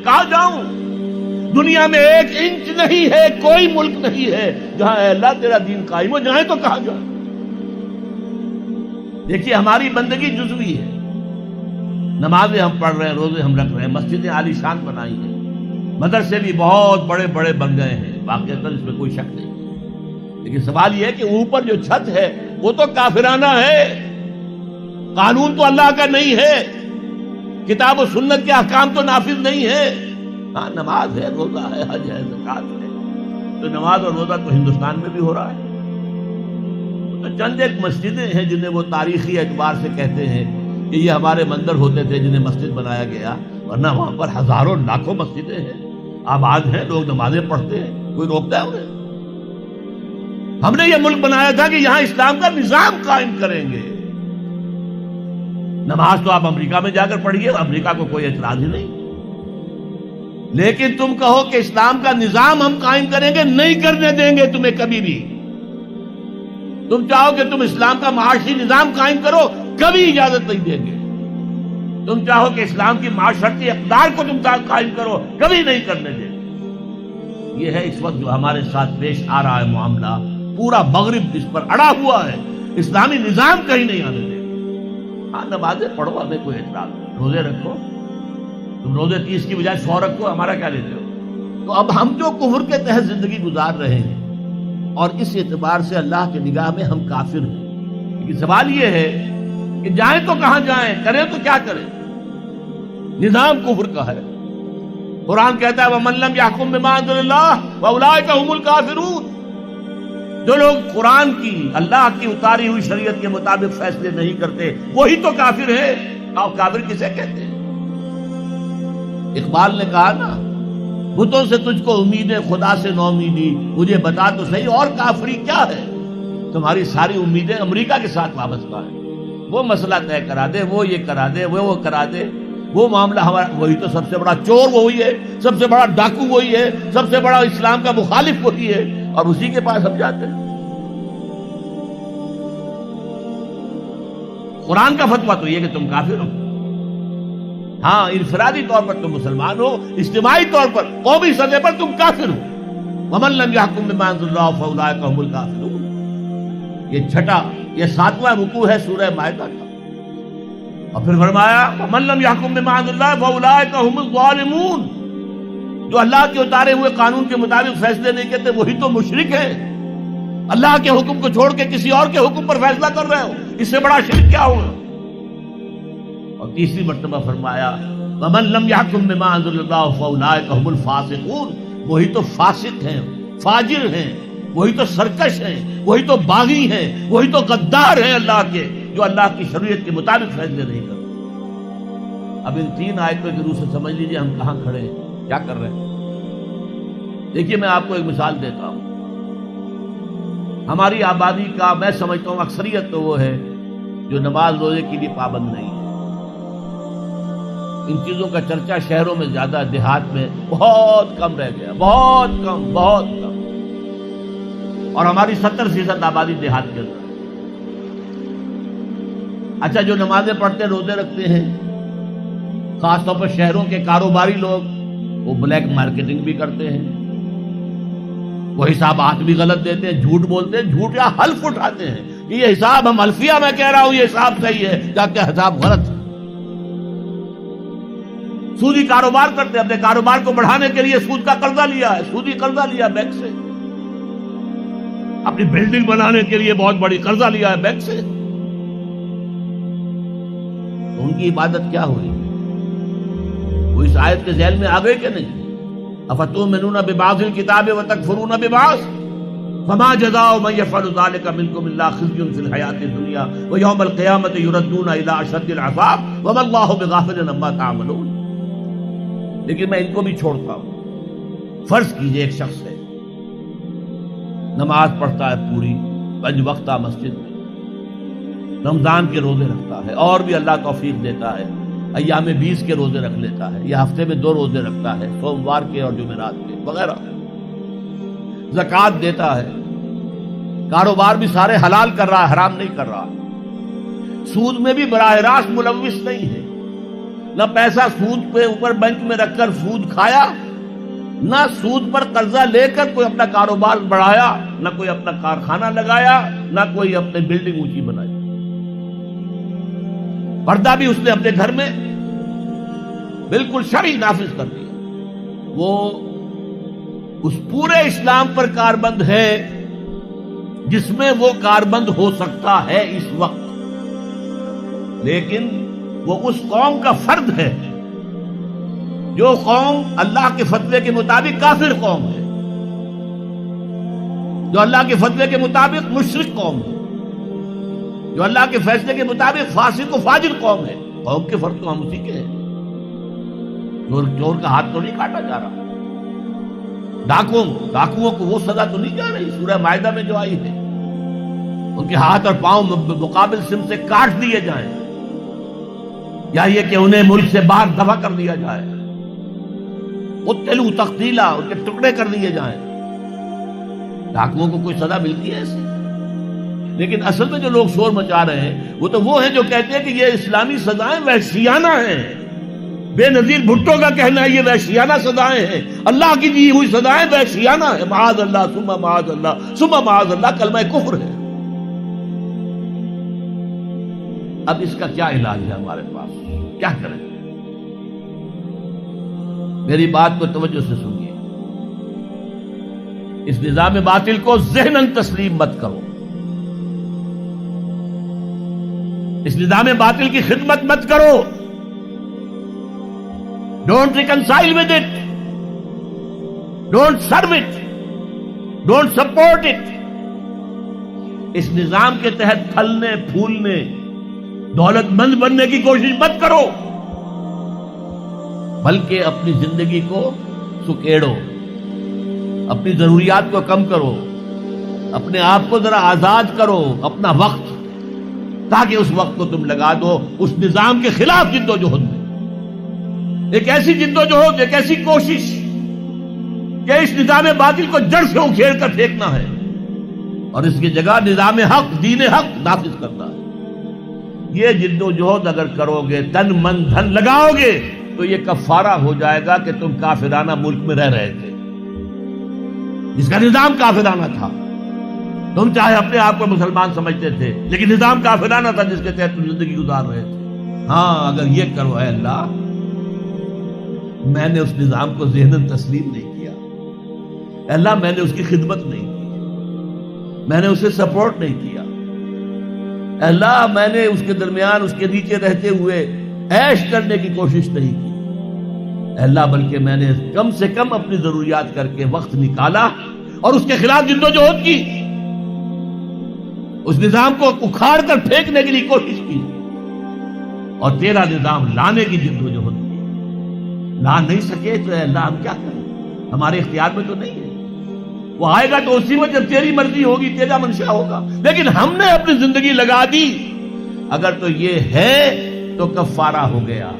کہاں جاؤں؟ دنیا میں 1 انچ نہیں ہے، کوئی ملک نہیں ہے جہاں اے اللہ تیرا دین قائم ہو، جائیں تو کہاں جائیں؟ دیکھیے ہماری بندگی جزوی ہے، نمازیں ہم پڑھ رہے ہیں، روزے ہم رکھ رہے ہیں، مسجدیں عالی شان بنائی ہیں، مدرسے بھی بہت بڑے بڑے بن گئے ہیں، واقعتاً اس میں کوئی شک نہیں، لیکن سوال یہ ہے کہ اوپر جو چھت ہے وہ تو کافرانہ ہے، قانون تو اللہ کا نہیں ہے، کتاب و سنت کے احکام تو نافذ نہیں ہے۔ ہاں نماز ہے، روزہ ہے، حج ہے، زکوٰۃ ہے، تو نماز اور روزہ تو ہندوستان میں بھی ہو رہا ہے۔ تو چند ایک مسجدیں ہیں جنہیں وہ تاریخی اعتبار سے کہتے ہیں کہ یہ ہمارے مندر ہوتے تھے جنہیں مسجد بنایا گیا، ورنہ وہاں پر ہزاروں لاکھوں مسجدیں ہیں، آباد ہیں، لوگ نمازیں پڑھتے ہیں، کوئی روکتا ہے انہیں؟ ہم نے یہ ملک بنایا تھا کہ یہاں اسلام کا نظام قائم کریں گے۔ نماز تو آپ امریکہ میں جا کر پڑھیے، امریکہ کو کوئی اعتراض ہی نہیں، لیکن تم کہو کہ اسلام کا نظام ہم قائم کریں گے، نہیں کرنے دیں گے تمہیں کبھی بھی۔ تم چاہو کہ تم اسلام کا معاشی نظام قائم کرو، کبھی اجازت نہیں دیں گے۔ تم چاہو کہ اسلام کی معاشرتی اقدار کو تم قائم کرو، کبھی نہیں کرنے دیں گے۔ یہ ہے اس وقت جو ہمارے ساتھ پیش آ رہا ہے معاملہ، پورا مغرب اس پر اڑا ہوا ہے، اسلامی نظام کہیں نہیں آنے دے گا۔ ہاں نمازیں پڑھو، ہمیں کوئی اعتراض نہیں، روزے رکھو، تم روزے 30 کی بجائے 100 رکھو، ہمارا کیا لیتے ہو؟ تو اب ہم جو کفر کے تحت زندگی گزار رہے ہیں اور اس اعتبار سے اللہ کی نگاہ میں ہم کافر ہیں، لیکن سوال یہ ہے کہ جائیں تو کہاں جائیں، کریں تو کیا کریں؟ نظام کفر کا ہے۔ قرآن کہتا ہے وَمَن لَّمْ يَحْكُم بِمَا أَنزَلَ اللَّهُ فَأُولَٰئِكَ هُمُ الْكَافِرُونَ۔ جو لوگ قرآن کی، اللہ کی اتاری ہوئی شریعت کے مطابق فیصلے نہیں کرتے، وہی تو کافر ہے۔ اور کافر کسے کہتے ہیں؟ اقبال نے کہا نا، بتوں سے تجھ کو امید ہے، خدا سے نو امیدی، مجھے بتا تو صحیح اور کافری کیا ہے؟ تمہاری ساری امیدیں امریکہ کے ساتھ وابستہ ہیں، وہ مسئلہ طے کرا دے، وہ یہ کرا دے، وہ کرا دے، وہ معاملہ ہمارا، وہی تو سب سے بڑا چور وہی ہے، سب سے بڑا ڈاکو وہی ہے، سب سے بڑا اسلام کا مخالف وہی ہے، اور اسی کے پاس ہم جاتے ہیں۔ قرآن کا فتویٰ تو یہ کہ تم کافر ہو۔ ہاں انفرادی طور پر تم مسلمان ہو، اجتماعی طور پر قومی سطح پر تم کافر ہو۔ وَمَن لَّمْ يَحْكُم بِمَا أَنزَلَ اللَّهُ فَأُولَٰئِكَ هُمُ الْكَافِرُونَ۔ یہ 7واں رکوع ہے سورہ مائدہ کا، اور پھر فرمایا وَمَن لَّمْ يَحْكُم بِمَا أَنزَلَ اللَّهُ فَأُولَٰئِكَ هُمُ الظَّالِمُونَ۔ جو اللہ کے اتارے ہوئے قانون کے مطابق فیصلے نہیں کرتے وہی تو مشرک ہے۔ اللہ کے حکم کو چھوڑ کے کسی اور کے حکم پر فیصلہ کر رہے ہو، اس سے بڑا شرک کیا ہوگا؟ اور تیسری مرتبہ فرمایا وَمَن لَّمْ يَحْكُم بِمَا أَنزَلَ اللَّهُ فَأُولَٰئِكَ هُمُ الْفَاسِقُونَ۔ وہی تو فاسق ہیں، فاجر ہیں، وہی تو سرکش ہیں، وہی تو باغی ہیں، وہی تو غدار ہیں اللہ کے، جو اللہ کی شریعت کے مطابق فیصلے نہیں کرتے۔ اب ان 3 آیتوں کے روح سے سمجھ لیجئے ہم کہاں کھڑے ہیں، کیا کر رہے ہیں۔ دیکھیے میں آپ کو ایک مثال دیتا ہوں۔ ہماری آبادی کا میں سمجھتا ہوں اکثریت تو وہ ہے جو نماز روزے کی بھی پابند نہیں ہے۔ ان چیزوں کا چرچا شہروں میں زیادہ، دیہات میں بہت کم رہ گیا، بہت کم، بہت کم۔ اور ہماری 70% آبادی دیہات کے اندر۔ اچھا جو نمازیں پڑھتے روزے رکھتے ہیں، خاص طور پر شہروں کے کاروباری لوگ، وہ بلیک مارکیٹنگ بھی کرتے ہیں، وہ حسابات بھی غلط دیتے ہیں، جھوٹ بولتے ہیں، جھوٹ یا حلف اٹھاتے ہیں کہ یہ حساب ہم حلفیہ میں کہہ رہا ہوں یہ حساب صحیح ہے، جبکہ حساب غلط ہے۔ سودی کاروبار کرتے ہیں، اپنے کاروبار کو بڑھانے کے لیے سود کا قرضہ لیا ہے، سودی قرضہ لیا بینک سے، اپنی بلڈنگ بنانے کے لیے بہت بڑی قرضہ لیا ہے بینک سے۔ تو ان کی عبادت کیا ہوئی؟ وہ اس آیت کے ذیل میں آ گئے کہ نہیں؟ افتؤمنون ببعض الکتاب وتکفرون ببعض فما جزاء من يفعل ذلك منكم الا خزي في الحياة الدنيا ويوم القيامة يردون الى اشد العذاب وما الله بغافل عما تعملون۔ لیکن میں ان کو بھی چھوڑتا ہوں۔ فرض کیجئے ایک شخص ہے، نماز پڑھتا ہے پوری 5 وقتہ مسجد میں، رمضان کے روزے رکھتا ہے، اور بھی اللہ توفیق دیتا ہے، ایام 20 کے روزے رکھ لیتا ہے، یا ہفتے میں 2 روزے رکھتا ہے، سوموار کے اور جمعرات کے وغیرہ، زکوٰۃ دیتا ہے، کاروبار بھی سارے حلال کر رہا ہے، حرام نہیں کر رہا، سود میں بھی براہ راست ملوث نہیں ہے، نہ پیسہ سود پہ اوپر بینک میں رکھ کر سود کھایا، نہ سود پر قرضہ لے کر کوئی اپنا کاروبار بڑھایا، نہ کوئی اپنا کارخانہ لگایا، نہ کوئی اپنے بلڈنگ اونچی بنائی۔ پردہ بھی اس نے اپنے گھر میں بالکل شرعی نافذ کر دیا۔ وہ اس پورے اسلام پر کاربند ہے جس میں وہ کاربند ہو سکتا ہے اس وقت، لیکن وہ اس قوم کا فرد ہے جو قوم اللہ کے فتوے کے مطابق کافر قوم ہے، جو اللہ کے فتوے کے مطابق مشرک قوم ہے، جو اللہ کے فیصلے کے مطابق فاسق و فاجر قوم ہے۔ قوم کے فرد تو ہم اسی کے ہیں۔ چور کا ہاتھ تو نہیں کاٹا جا رہا، ڈاکوؤں کو وہ سزا تو نہیں جا رہی سورہ مائدہ میں جو آئی ہے، ان کے ہاتھ اور پاؤں مقابل سم سے کاٹ دیے جائیں، یا یہ کہ انہیں ملک سے باہر دفع کر دیا جائے، قتلوا تقتیلا، ان کے ٹکڑے کر دیے جائیں۔ ڈاکوؤں کو کوئی سزا ملتی ہے ایسی؟ لیکن اصل میں جو لوگ شور مچا رہے ہیں وہ ہیں جو کہتے ہیں کہ یہ اسلامی سزائیں وحشیانہ ہیں۔ بے نظیر بھٹو کا کہنا ہے یہ وحشیانہ سزائیں ہیں، اللہ کی دی ہوئی سزائیں وحشیانہ ہیں۔ معاذ اللہ ثم معاذ اللہ ثم معاذ اللہ کلمہ کفر ہے۔ اب اس کا کیا علاج ہے ہمارے پاس؟ کیا کریں؟ میری بات کو توجہ سے سنیے۔ اس نظام باطل کو ذہناً تسلیم مت کرو، اس نظام باطل کی خدمت مت کرو۔ Don't reconcile with it, don't serve it, don't support it. اس نظام کے تحت پھلنے پھولنے دولت مند بننے کی کوشش مت کرو، بلکہ اپنی زندگی کو سکیڑو، اپنی ضروریات کو کم کرو، اپنے آپ کو ذرا آزاد کرو، اپنا وقت، تاکہ اس وقت کو تم لگا دو اس نظام کے خلاف جدوجہد میں۔ ایک ایسی جدوجہد، ایک ایسی کوشش کہ اس نظام باطل کو جڑ سے اکھیڑ کر پھینکنا ہے اور اس کی جگہ نظام حق، دین حق نافذ کرنا ہے۔ یہ جدوجہد اگر کرو گے، تن من دھن لگاؤ گے، تو یہ کفارہ ہو جائے گا کہ تم کافرانہ ملک میں رہ رہے تھے، جس کا نظام کافرانہ تھا۔ تم چاہے اپنے آپ کو مسلمان سمجھتے تھے، لیکن نظام کافرانہ تھا جس کے تحت تم زندگی گزار رہے تھے۔ ہاں، اگر یہ کرو، اے اللہ میں نے اس نظام کو ذہناً تسلیم نہیں کیا، اے اللہ میں نے اس کی خدمت نہیں کی، میں نے اسے سپورٹ نہیں کیا، اے اللہ میں نے اس کے درمیان اس کے نیچے رہتے ہوئے عیش کرنے کی کوشش نہیں کی، اے اللہ بلکہ میں نے کم سے کم اپنی ضروریات کر کے وقت نکالا اور اس کے خلاف جدوجہد کی، اس نظام کو اکھاڑ کر پھینکنے کے لیے کوشش کی، اور تیرا نظام لانے کی جدوجہد کی۔ لا نہیں سکے تو اے اللہ ہم کیا کریں؟ ہمارے اختیار میں تو نہیں ہے، وہ آئے گا تو اسی وقت جب تیری مرضی ہوگی، تیرا منشا ہوگا، لیکن ہم نے اپنی زندگی لگا دی۔ اگر تو یہ ہے تو کفارہ ہو گیا۔